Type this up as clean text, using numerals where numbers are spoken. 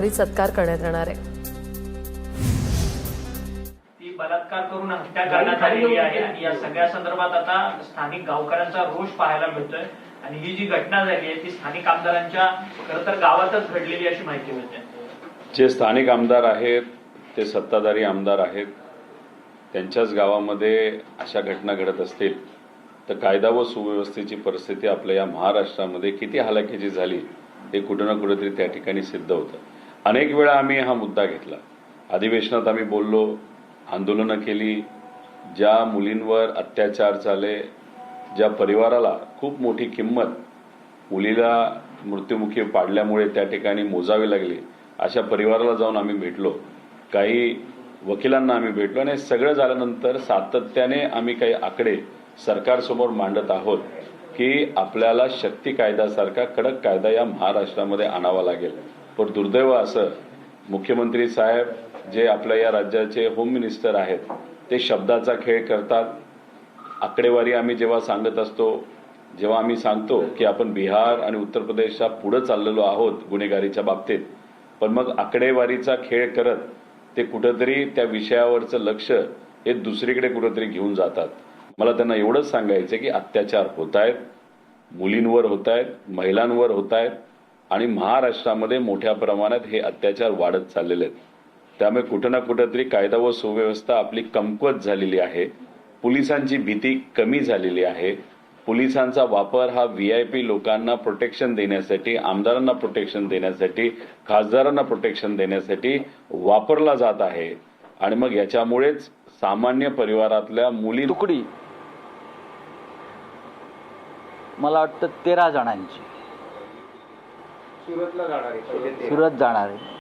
सत्कार करण्यात येणार आहे। ती बलात्कार करून हत्या करण्यात आलेली आहे आणि या सगळ्या संदर्भात आता स्थानिक गावकऱ्यांचा रोष पाहायला मिळतोय आणि ही जी घटना झाली आहे ती स्थानिक आमदारांच्या खरं तर गावातच घडलेली अशी माहिती मिळते। जे स्थानिक आमदार आहेत ते सत्ताधारी आमदार आहेत, त्यांच्याच गावामध्ये अशा घटना घडत असतील तर कायदा व सुव्यवस्थेची परिस्थिती आपल्या या महाराष्ट्रामध्ये किती हलाखीची झाली हे कुठं ना कुठेतरी त्या ठिकाणी सिद्ध होतं। अनेक वेळा आम्ही हा मुद्दा घेतला, अधिवेशनात आम्ही बोललो, आंदोलनं केली। ज्या मुलींवर अत्याचार झाले, ज्या परिवाराला खूप मोठी किंमत मुलीला मृत्युमुखी पाडल्यामुळे त्या ठिकाणी मोजावी लागली, अशा परिवाराला जाऊन आम्ही भेटलो, काही वकिलांना आम्ही भेटलो आणि सगळं झाल्यानंतर सातत्याने आम्ही काही आकडे सरकारसमोर मांडत आहोत की आपल्याला शक्ती कायद्यासारखा कडक कायदा या महाराष्ट्रामध्ये आणावा लागेल। पण दुर्दैव असं मुख्यमंत्री साहेब जे आपल्या या राज्याचे होम मिनिस्टर आहेत ते शब्दाचा खेळ करतात। आकडेवारी आम्ही जेव्हा सांगत असतो, जेव्हा आम्ही सांगतो की आपण बिहार आणि उत्तर प्रदेशच्या पुढे चाललेलो आहोत गुन्हेगारीच्या बाबतीत, पण मग आकडेवारीचा खेळ करत ते कुठेतरी त्या विषयावरचं लक्ष हे दुसरीकडे कुठेतरी घेऊन जातात। मला त्यांना एवढंच सांगायचं की अत्याचार होत आहेत, मुलींवर होत आहेत, महिलांवर होत आहेत आणि महाराष्ट्रामध्ये मोठ्या प्रमाणात हे अत्याचार वाढत चाललेले आहेत। त्यामुळे कुठं ना कुठेतरी कायदा व सुव्यवस्था आपली कमकुवत झालेली आहे, पोलिसांची भीती कमी झालेली आहे। पोलिसांचा वापर हा VIP लोकांना प्रोटेक्शन देण्यासाठी, आमदारांना प्रोटेक्शन देण्यासाठी, खासदारांना प्रोटेक्शन देण्यासाठी वापरला जात आहे आणि मग याच्यामुळेच सामान्य परिवारातल्या मुली तुकडी मला वाटतं 13 जणांची सुरत जाणार आहे।